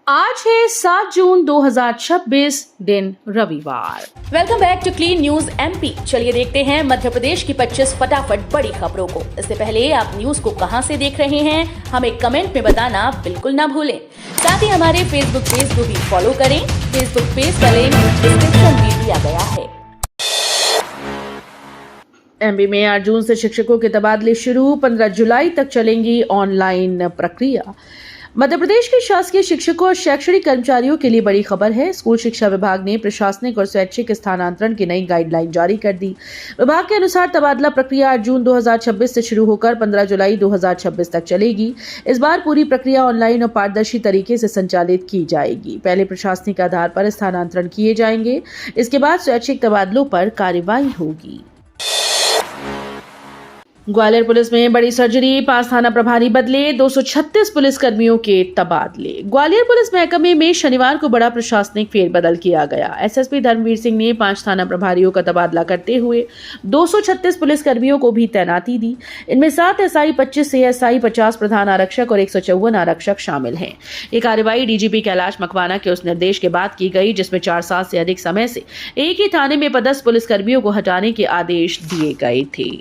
आज है 7 जून 2026 दिन रविवार। Welcome back to clean news MP. चलिए देखते हैं मध्य प्रदेश की 25 फटाफट बड़ी खबरों को। इससे पहले आप न्यूज को कहां से देख रहे हैं हमें कमेंट में बताना बिल्कुल ना भूलें। साथ ही हमारे फेसबुक पेज को भी फॉलो करें। फेसबुक पेज का लिंक डिस्क्रिप्शन में दिया गया है। एमपी में 8 जून से शिक्षकों के तबादले शुरू, 15 जुलाई तक चलेंगी ऑनलाइन प्रक्रिया। मध्य प्रदेश के शासकीय शिक्षकों और शैक्षणिक कर्मचारियों के लिए बड़ी खबर है। स्कूल शिक्षा विभाग ने प्रशासनिक और स्वैच्छिक स्थानांतरण की नई गाइडलाइन जारी कर दी। विभाग के अनुसार तबादला प्रक्रिया 8 जून 2026 से शुरू होकर 15 जुलाई 2026 तक चलेगी। इस बार पूरी प्रक्रिया ऑनलाइन और पारदर्शी तरीके से संचालित की जाएगी। पहले प्रशासनिक आधार पर स्थानांतरण किए जाएंगे, इसके बाद स्वैच्छिक तबादलों पर कार्रवाई होगी। ग्वालियर पुलिस में बड़ी सर्जरी, 5 थाना प्रभारी बदले, 236 पुलिस कर्मियों के तबादले। ग्वालियर पुलिस महकमे में शनिवार को बड़ा प्रशासनिक फेरबदल किया गया। एसएसपी धर्मवीर सिंह ने 5 थाना प्रभारियों का तबादला करते हुए 236 पुलिस कर्मियों को भी तैनाती दी। इनमें 7 एसआई, 25 एएसआई, 50 प्रधान आरक्षक और 154 आरक्षक शामिल हैं। ये कार्रवाई डीजीपी कैलाश मकवाना के उस निर्देश के बाद की गई जिसमें 4 साल से अधिक समय से एक ही थाने में पदस्थ पुलिस कर्मियों को हटाने के आदेश दिए गए थे।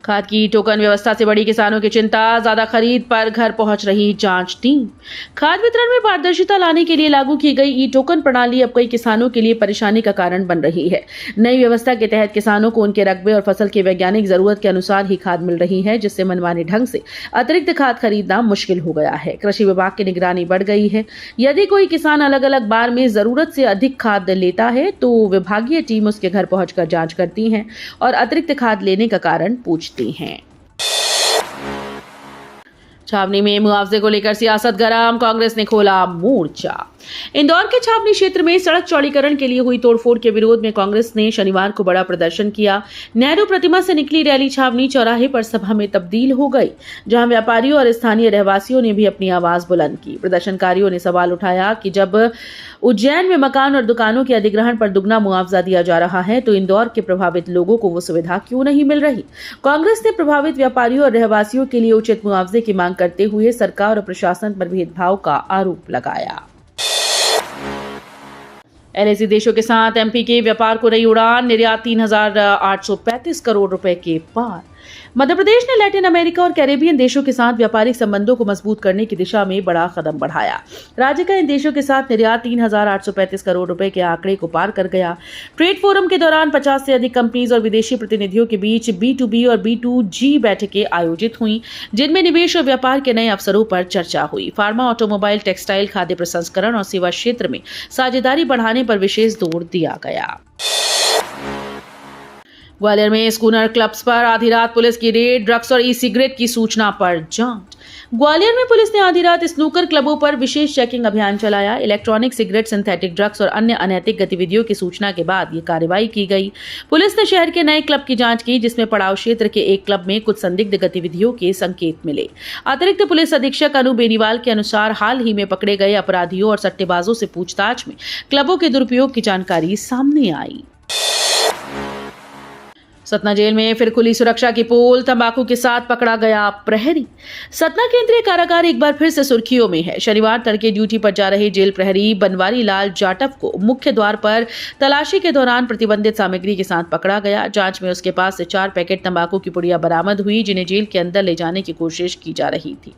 खाद की टोकन व्यवस्था से बड़ी किसानों की चिंता, ज्यादा खरीद पर घर पहुंच रही जांच टीम। खाद वितरण में पारदर्शिता लाने के लिए लागू की गई ई टोकन प्रणाली अब कई किसानों के लिए परेशानी का कारण बन रही है। नई व्यवस्था के तहत किसानों को उनके रकबे और फसल की वैज्ञानिक जरूरत के अनुसार ही खाद मिल रही है, जिससे मनमाने ढंग से अतिरिक्त खाद खरीदना मुश्किल हो गया है। कृषि विभाग की निगरानी बढ़ गई है। यदि कोई किसान अलग अलग बार में जरूरत से अधिक खाद लेता है तो विभागीय टीम उसके घर पहुंचकर जांच करती है और अतिरिक्त खाद लेने का कारण पूछती हैं। छावनी में मुआवजे को लेकर सियासत गरम, कांग्रेस ने खोला मोर्चा। इंदौर के छावनी क्षेत्र में सड़क चौड़ीकरण के लिए हुई तोड़फोड़ के विरोध में कांग्रेस ने शनिवार को बड़ा प्रदर्शन किया। नेहरू प्रतिमा से निकली रैली छावनी चौराहे पर सभा में तब्दील हो गई, जहां व्यापारियों और स्थानीय रहवासियों ने भी अपनी आवाज बुलंद की। प्रदर्शनकारियों ने सवाल उठाया कि जब उज्जैन में मकान और दुकानों के अधिग्रहण पर दुगना मुआवजा दिया जा रहा है तो इंदौर के प्रभावित लोगों को वो सुविधा क्यों नहीं मिल रही। कांग्रेस ने प्रभावित व्यापारियों और रहवासियों के लिए उचित मुआवजे की मांग करते हुए सरकार और प्रशासन पर भेदभाव का आरोप लगाया। एलआईसी देशों के साथ एमपी के व्यापार को नई उड़ान, निर्यात 3,835 करोड़ रुपए के पार। मध्य प्रदेश ने लैटिन अमेरिका और कैरेबियन देशों के साथ व्यापारिक संबंधों को मजबूत करने की दिशा में बड़ा कदम बढ़ाया। राज्य का इन देशों के साथ निर्यात 3,835 करोड़ रुपए के आंकड़े को पार कर गया। ट्रेड फोरम के दौरान 50 से अधिक कंपनीज और विदेशी प्रतिनिधियों के बीच B2B और B2G बैठकें आयोजित हुई, जिनमें निवेश और व्यापार के नए अवसरों पर चर्चा हुई। फार्मा, ऑटोमोबाइल, टेक्सटाइल, खाद्य प्रसंस्करण और सेवा क्षेत्र में साझेदारी बढ़ाने पर विशेष जोर दिया गया। ग्वालियर में स्कूनर क्लब्स पर आधी रात पुलिस की रेड, ड्रग्स और ई सिगरेट की सूचना पर जांच। ग्वालियर में पुलिस ने आधी रात स्नूकर क्लबों पर विशेष चेकिंग अभियान चलाया। इलेक्ट्रॉनिक सिगरेट, सिंथेटिक ड्रग्स और अन्य अनैतिक गतिविधियों की सूचना के बाद ये कार्रवाई की गई। पुलिस ने शहर के नए क्लब की जांच की, जिसमें पड़ाव क्षेत्र के एक क्लब में कुछ संदिग्ध गतिविधियों के संकेत मिले। अतिरिक्त पुलिस अधीक्षक अनु बेनीवाल के अनुसार हाल ही में पकड़े गए अपराधियों और सट्टेबाजों से पूछताछ में क्लबों के दुरुपयोग की जानकारी सामने आई। सतना जेल में फिर खुली सुरक्षा की पोल, तंबाकू के साथ पकड़ा गया प्रहरी। सतना केंद्रीय कारागार एक बार फिर से सुर्खियों में है। शनिवार तड़के ड्यूटी पर जा रहे जेल प्रहरी बनवारी लाल जाटव को मुख्य द्वार पर तलाशी के दौरान प्रतिबंधित सामग्री के साथ पकड़ा गया। जांच में उसके पास से 4 पैकेट तंबाकू की पुड़िया बरामद हुई, जिन्हें जेल के अंदर ले जाने की कोशिश की जा रही थी।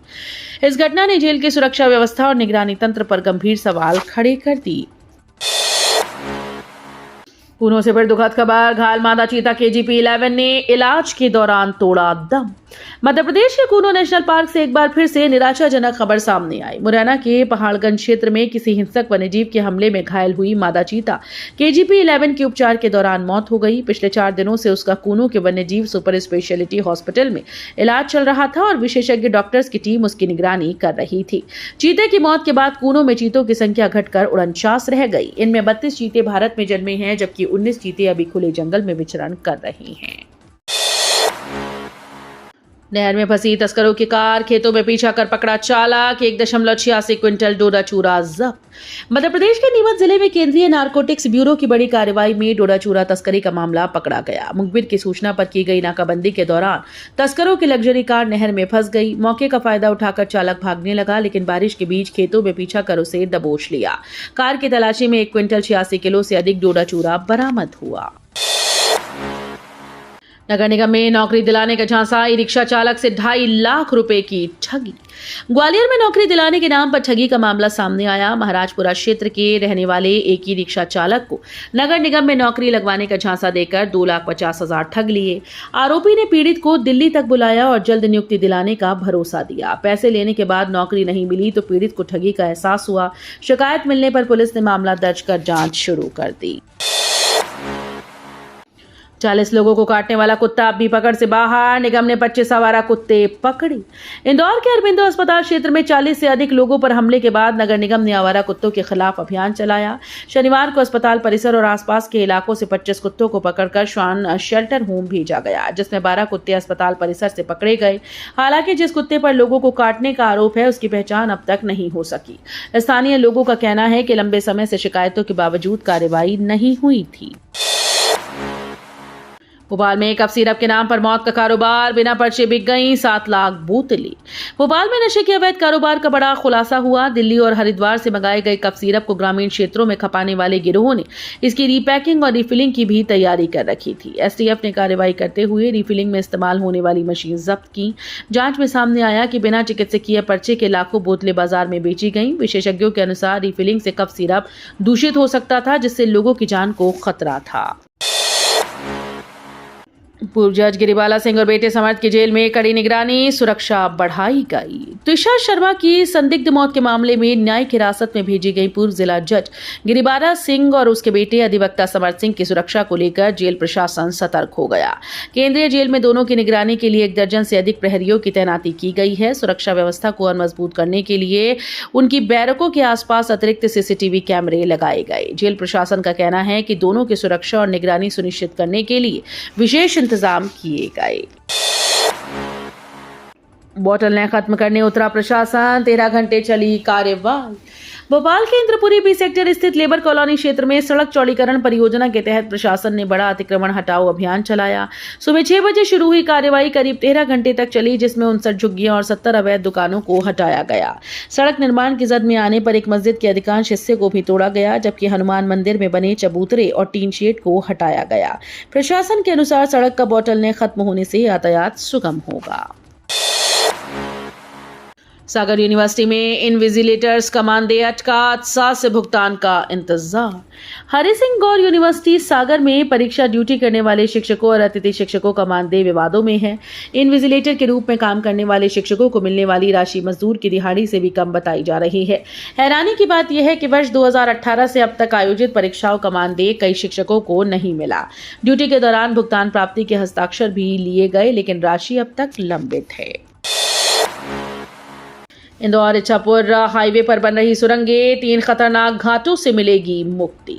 इस घटना ने जेल की सुरक्षा व्यवस्था और निगरानी तंत्र पर गंभीर सवाल खड़े कर दिए। कूनो से फिर दुखद खबर, घायल मादा चीता KGP 11 ने इलाज के दौरान तोड़ा दम। मध्य प्रदेश के कूनो नेशनल पार्क से एक बार फिर से निराशाजनक खबर सामने आई। मुरैना के पहाड़गंज क्षेत्र में किसी हिंसक वन्यजीव के हमले में घायल हुई मादा चीता KGP 11 की उपचार के दौरान मौत हो गई। पिछले 4 दिनों से उसका कूनो के वन्यजीव सुपर स्पेशलिटी हॉस्पिटल में इलाज चल रहा था और विशेषज्ञ डॉक्टर्स की टीम उसकी निगरानी कर रही थी। चीते की मौत के बाद कूनो में चीतों की संख्या घटकर 49 रह गई। इनमें 32 चीते भारत में जन्मे हैं, जबकि 19 चीते अभी खुले जंगल में विचरण कर रहे हैं। नहर में फंसी तस्करों की कार, खेतों में पीछा कर पकड़ा चालक, 1.86 क्विंटल डोडा चूरा जब्त। मध्य प्रदेश के नीमच जिले में केंद्रीय नारकोटिक्स ब्यूरो की बड़ी कार्रवाई में डोडा चूरा तस्करी का मामला पकड़ा गया। मुखबिर की सूचना पर की गई नाकाबंदी के दौरान तस्करों की लग्जरी कार नहर में फंस गई। मौके का फायदा उठाकर चालक भागने लगा, लेकिन बारिश के बीच खेतों में पीछा कर उसे दबोच लिया। कार की तलाशी में 1 क्विंटल 86 किलो से अधिक डोडा चूरा बरामद हुआ। नगर निगम में नौकरी दिलाने का झांसा, ई रिक्शा चालक से 2.5 लाख रुपए की ठगी। ग्वालियर में नौकरी दिलाने के नाम पर ठगी का मामला सामने आया। महाराजपुरा क्षेत्र के रहने वाले एक ई रिक्शा चालक को नगर निगम में नौकरी लगवाने का झांसा देकर 2,50,000 ठग लिए। आरोपी ने पीड़ित को दिल्ली तक बुलाया और जल्द नियुक्ति दिलाने का भरोसा दिया। पैसे लेने के बाद नौकरी नहीं मिली तो पीड़ित को ठगी का एहसास हुआ। शिकायत मिलने पर पुलिस ने मामला दर्ज कर जांच शुरू कर दी। 40 लोगों को काटने वाला कुत्ता अब भी पकड़ से बाहर, निगम ने 25 आवारा कुत्ते पकड़े। इंदौर के अरबिंदो अस्पताल क्षेत्र में 40 से अधिक लोगों पर हमले के बाद नगर निगम ने आवारा कुत्तों के खिलाफ अभियान चलाया। शनिवार को अस्पताल परिसर और आसपास के इलाकों से 25 कुत्तों को पकड़कर श्वान शेल्टर होम भेजा गया, जिसमें 12 कुत्ते अस्पताल परिसर से पकड़े गए। हालांकि जिस कुत्ते पर लोगों को काटने का आरोप है उसकी पहचान अब तक नहीं हो सकी। स्थानीय लोगों का कहना है कि लंबे समय से शिकायतों के बावजूद कार्रवाई नहीं हुई थी। भोपाल में कफ सिरप के नाम पर मौत का कारोबार, बिना पर्चे बिक गई 7 लाख बोतलें। भोपाल में नशे के अवैध कारोबार का बड़ा खुलासा हुआ। दिल्ली और हरिद्वार से मंगाए गए कफ सिरप को ग्रामीण क्षेत्रों में खपाने वाले गिरोह ने इसकी रीपैकिंग और रिफिलिंग की भी तैयारी कर रखी थी। एसटीएफ ने कार्रवाई करते हुए रिफिलिंग में इस्तेमाल होने वाली मशीन जब्त की। जांच में सामने आया कि बिना चिकित्सकीय पर्चे के लाखों बोतलें बाजार में बेची गईं। विशेषज्ञों के अनुसार रिफिलिंग से कफ सिरप दूषित हो सकता था, जिससे लोगों की जान को खतरा था। पूर्व जज गिरिबाला सिंह और बेटे समर्थ की जेल में कड़ी निगरानी, सुरक्षा बढ़ाई गई। तुषार शर्मा की संदिग्ध मौत के मामले में न्यायिक हिरासत में भेजी गई पूर्व जिला जज गिरिबाला सिंह और उसके बेटे अधिवक्ता समर्थ सिंह की सुरक्षा को लेकर जेल प्रशासन सतर्क हो गया। केंद्रीय जेल में दोनों की निगरानी के लिए 1 दर्जन से अधिक प्रहरियों की तैनाती की गई है। सुरक्षा व्यवस्था को और मजबूत करने के लिए उनकी बैरकों के आसपास अतिरिक्त सीसीटीवी कैमरे लगाए गए। जेल प्रशासन का कहना है कि दोनों की सुरक्षा और निगरानी सुनिश्चित करने के लिए विशेष इंतजाम किए गए। बोतल ने खत्म करने उतरा प्रशासन, 13 घंटे चली कार्यवाही। भोपाल के इंद्रपुरी बी सेक्टर स्थित लेबर कॉलोनी क्षेत्र में सड़क चौड़ीकरण परियोजना के तहत प्रशासन ने बड़ा अतिक्रमण हटाओ अभियान चलाया। सुबह 6 बजे शुरू हुई कार्यवाही करीब 13 घंटे तक चली, जिसमें 59 झुग्गियां और 70 अवैध दुकानों को हटाया गया। सड़क निर्माण की जद में आने पर एक मस्जिद के अधिकांश हिस्से को भी तोड़ा गया, जबकि हनुमान मंदिर में बने चबूतरे और टीन शेड को हटाया गया। प्रशासन के अनुसार सड़क का बोतल ने खत्म होने से यातायात सुगम होगा। सागर यूनिवर्सिटी में इनविजिलेटर्स का मानदेय अटका, 7 से भुगतान का इंतजार। हरि सिंह गौर यूनिवर्सिटी सागर में परीक्षा ड्यूटी करने वाले शिक्षकों और अतिथि शिक्षकों का मानदेय विवादों में है। इनविजिलेटर के रूप में काम करने वाले शिक्षकों को मिलने वाली राशि मजदूर की दिहाड़ी से भी कम बताई जा रही है। हैरानी की बात यह है कि वर्ष 2018 से अब तक आयोजित परीक्षाओं का मानदेय कई शिक्षकों को नहीं मिला। ड्यूटी के दौरान भुगतान प्राप्ति के हस्ताक्षर भी लिए गए, लेकिन राशि अब तक लंबित है। इंदौर इच्छापुर हाईवे पर बन रही सुरंगें, 3 खतरनाक घाटों से मिलेगी मुक्ति।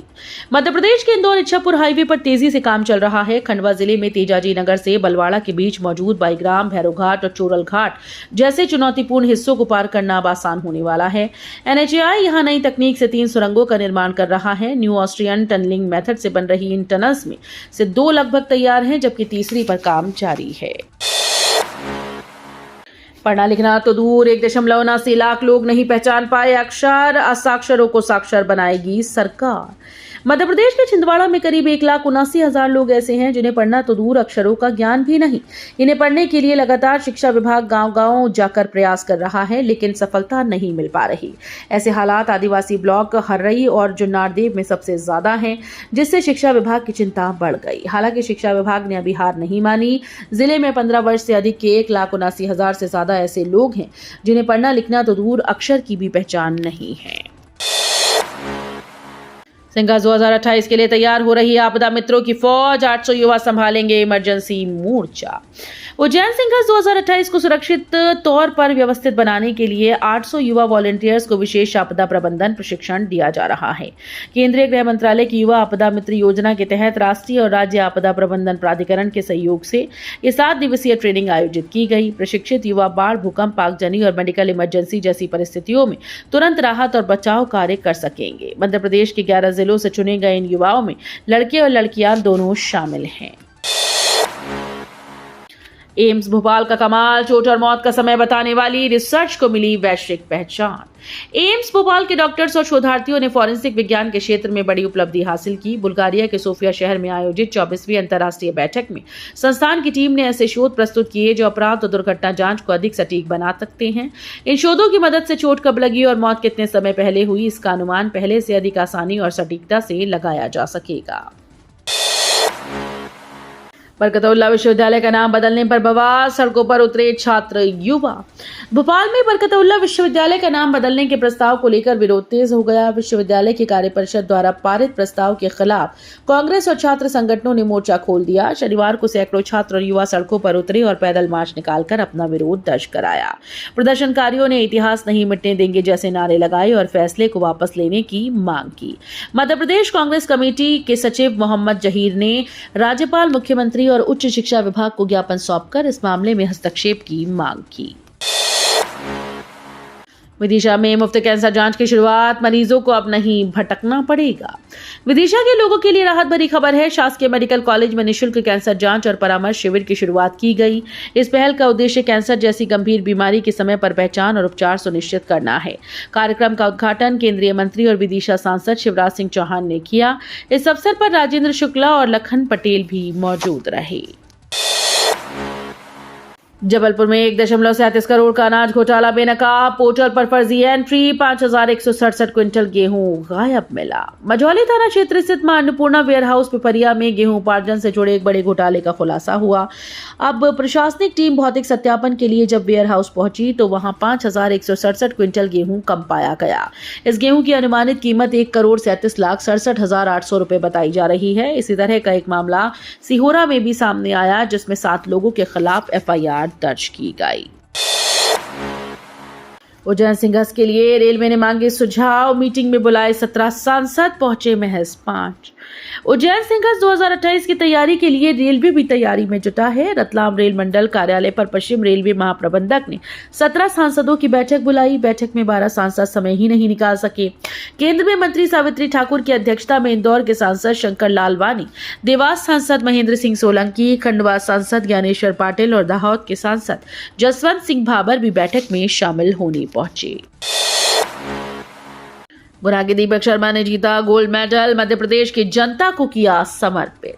मध्य प्रदेश के इंदौर इच्छापुर हाईवे पर तेजी से काम चल रहा है। खंडवा जिले में तेजाजी नगर से बलवाड़ा के बीच मौजूद बाईग्राम, भैरव घाट और चोरल घाट जैसे चुनौतीपूर्ण हिस्सों को पार करना अब आसान होने वाला है। NHAI यहां नई तकनीक से 3 सुरंगों का निर्माण कर रहा है। न्यू ऑस्ट्रियन टनलिंग मेथड से बन रही इन टनल्स में से 2 लगभग तैयार हैं, जबकि तीसरी पर काम जारी है। पढ़ना लिखना तो दूर, 1.79 लाख लोग नहीं पहचान पाए अक्षर, असाक्षरों को साक्षर बनाएगी सरकार। मध्य प्रदेश के छिंदवाड़ा में करीब 1,79,000 लोग ऐसे हैं जिन्हें पढ़ना तो दूर, अक्षरों का ज्ञान भी नहीं। इन्हें पढ़ने के लिए लगातार शिक्षा विभाग गांव-गांव जाकर प्रयास कर रहा है, लेकिन सफलता नहीं मिल पा रही। ऐसे हालात आदिवासी ब्लॉक हर्रई और जुन्नारदेव में सबसे ज्यादा हैं, जिससे शिक्षा विभाग की चिंता बढ़ गई। हालांकि शिक्षा विभाग ने अभी हार नहीं मानी। जिले में 15 वर्ष से अधिक के 1,79,000 से ज्यादा ऐसे लोग हैं जिन्हें पढ़ना लिखना तो दूर, अक्षर की भी पहचान नहीं है। सिंघास 2028 के लिए तैयार हो रही आपदा मित्रों की फौज, 800 युवा संभालेंगे इमरजेंसी मोर्चा। उज्जैन सिंघास 2028 को सुरक्षित तौर पर व्यवस्थित बनाने के लिए 800 युवा वॉलंटियर्स को विशेष आपदा प्रबंधन प्रशिक्षण दिया जा रहा है। केंद्रीय गृह मंत्रालय की युवा आपदा मित्र योजना के तहत राष्ट्रीय और राज्य आपदा प्रबंधन प्राधिकरण के सहयोग से ये 7 दिवसीय ट्रेनिंग आयोजित की गई। प्रशिक्षित युवा बाढ़, भूकंप, आगजनी और मेडिकल इमरजेंसी जैसी परिस्थितियों में तुरंत राहत और बचाव कार्य कर सकेंगे। मध्य प्रदेश के 11 जिलों से चुने गए इन युवाओं में लड़के और लड़कियां दोनों शामिल हैं। एम्स भोपाल का कमाल, चोट और मौत का समय बताने वाली रिसर्च को मिली वैश्विक पहचान। एम्स भोपाल के डॉक्टर्स और शोधार्थियों ने फॉरेंसिक विज्ञान के क्षेत्र में बड़ी उपलब्धि हासिल की। बुल्गारिया के सोफिया शहर में आयोजित 24वीं अंतर्राष्ट्रीय बैठक में संस्थान की टीम ने ऐसे शोध प्रस्तुत किए जो अपराध और दुर्घटना जांच को अधिक सटीक बना सकते हैं। इन शोधों की मदद से चोट कब लगी और मौत कितने समय पहले हुई, इसका अनुमान पहले से अधिक आसानी और सटीकता से लगाया जा सकेगा। बरकतउल्लाह विश्वविद्यालय का नाम बदलने पर बवाल, सड़कों पर उतरे छात्र युवा। भोपाल में बरकतउल्लाह विश्वविद्यालय का नाम बदलने के प्रस्ताव को लेकर विरोध तेज हो गया। विश्वविद्यालय की कार्य परिषद द्वारा पारित प्रस्ताव के खिलाफ कांग्रेस और छात्र संगठनों ने मोर्चा खोल दिया। शनिवार को सैकड़ों छात्र और युवा सड़कों पर उतरे और पैदल मार्च निकालकर अपना विरोध दर्ज कराया। प्रदर्शनकारियों ने इतिहास नहीं मिटने देंगे जैसे नारे लगाए और फैसले को वापस लेने की मांग की। मध्य प्रदेश कांग्रेस कमेटी के सचिव मोहम्मद जहीर ने राज्यपाल, मुख्यमंत्री और उच्च शिक्षा विभाग को ज्ञापन सौंपकर इस मामले में हस्तक्षेप की मांग की। विदिशा में मुफ्त कैंसर जांच की शुरुआत, मरीजों को अब नहीं भटकना पड़ेगा। विदिशा के लोगों के लिए राहत भरी खबर है। शासकीय मेडिकल कॉलेज में निःशुल्क कैंसर जांच और परामर्श शिविर की शुरुआत की गई। इस पहल का उद्देश्य कैंसर जैसी गंभीर बीमारी की समय पर पहचान और उपचार सुनिश्चित करना है। कार्यक्रम का उद्घाटन केंद्रीय मंत्री और विदिशा सांसद शिवराज सिंह चौहान ने किया। इस अवसर पर राजेंद्र शुक्ला और लखन पटेल भी मौजूद रहे। जबलपुर में 1.37 करोड़ का अनाज घोटाला बेनकाब, पोर्टल पर फर्जी एंट्री, 5167 क्विंटल गेहूं गायब मिला। मझौली थाना क्षेत्र स्थित मां अन्नपूर्णा वेयर हाउस पिपरिया में गेहूं उपार्जन से जुड़े एक बड़े घोटाले का खुलासा हुआ। अब प्रशासनिक टीम भौतिक सत्यापन के लिए जब वेयर हाउस पहुंची तो वहां 5167 क्विंटल गेहूं कम पाया गया। इस गेहूं की अनुमानित कीमत 1,37,67,800 रुपए बताई जा रही है। इसी तरह का एक मामला सिहोरा में भी सामने आया जिसमें 7 लोगों के खिलाफ FIR दर्ज की गई। उज्जैन सिंघास के लिए रेलवे ने मांगे सुझाव, मीटिंग में बुलाए 17 सांसद, पहुंचे महज 5। उज्जैन सिंघास 2028 की तैयारी के लिए रेलवे भी तैयारी में जुटा है। रतलाम रेल मंडल कार्यालय पर पश्चिम रेलवे महाप्रबंधक ने 17 सांसदों की बैठक बुलाई। बैठक में 12 सांसद समय ही नहीं निकाल सके। केंद्र में मंत्री सावित्री ठाकुर की अध्यक्षता में इंदौर के सांसद शंकर लालवानी, देवास सांसद महेंद्र सिंह सोलंकी, खंडवा सांसद ज्ञानेश्वर पाटिल और दाहोद के सांसद जसवंत सिंह भाबर भी बैठक में शामिल होने पहुंचे। गुना के दीपक शर्मा ने जीता गोल्ड मेडल, मध्य प्रदेश की जनता को किया समर्पित।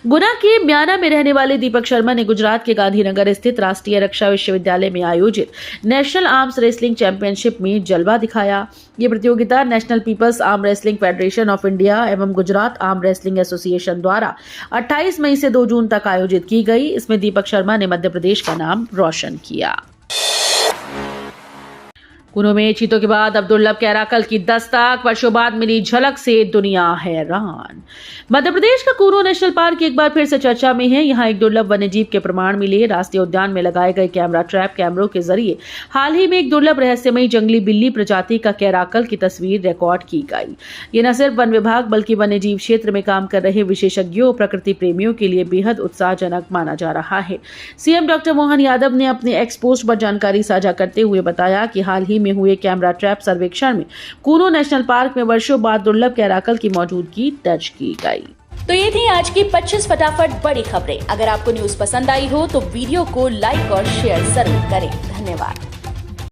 गुना के म्याना में रहने वाले दीपक शर्मा ने गुजरात के गांधीनगर स्थित राष्ट्रीय रक्षा विश्वविद्यालय में आयोजित नेशनल आर्म्स रेसलिंग चैंपियनशिप में जलवा दिखाया। ये प्रतियोगिता national peoples arm wrestling federation of India एवं गुजरात आर्म रेसलिंग एसोसिएशन द्वारा 28 मई से 2 जून तक आयोजित की गई। इसमें दीपक शर्मा ने मध्य प्रदेश का नाम रोशन किया। कुनू में चीतों के बाद अब दुर्लभ कैराकल की दस्तक, वर्षों बाद मिली झलक से दुनिया हैरान। मध्य प्रदेश का कुनू नेशनल पार्क एक बार फिर से चर्चा में है। यहाँ एक दुर्लभ वन्यजीव के प्रमाण मिले। राष्ट्रीय उद्यान में लगाए गए कैमरा ट्रैप कैमरों के जरिए हाल ही में एक दुर्लभ रहस्यमयी जंगली बिल्ली प्रजाति का कैराकल की तस्वीर रिकॉर्ड की गई। ये न सिर्फ वन विभाग बल्कि वन्यजीव क्षेत्र में काम कर रहे विशेषज्ञों और प्रकृति प्रेमियों के लिए बेहद उत्साहजनक माना जा रहा है। सीएम डॉक्टर मोहन यादव ने अपने एक्स पोस्ट पर जानकारी साझा करते हुए बताया कि हाल ही में हुए कैमरा ट्रैप सर्वेक्षण में कुनू नेशनल पार्क में वर्षों बाद दुर्लभ कैराकल की मौजूदगी दर्ज की गई। तो ये थी आज की 25 फटाफट बड़ी खबरें। अगर आपको न्यूज पसंद आई हो तो वीडियो को लाइक और शेयर जरूर करें। धन्यवाद।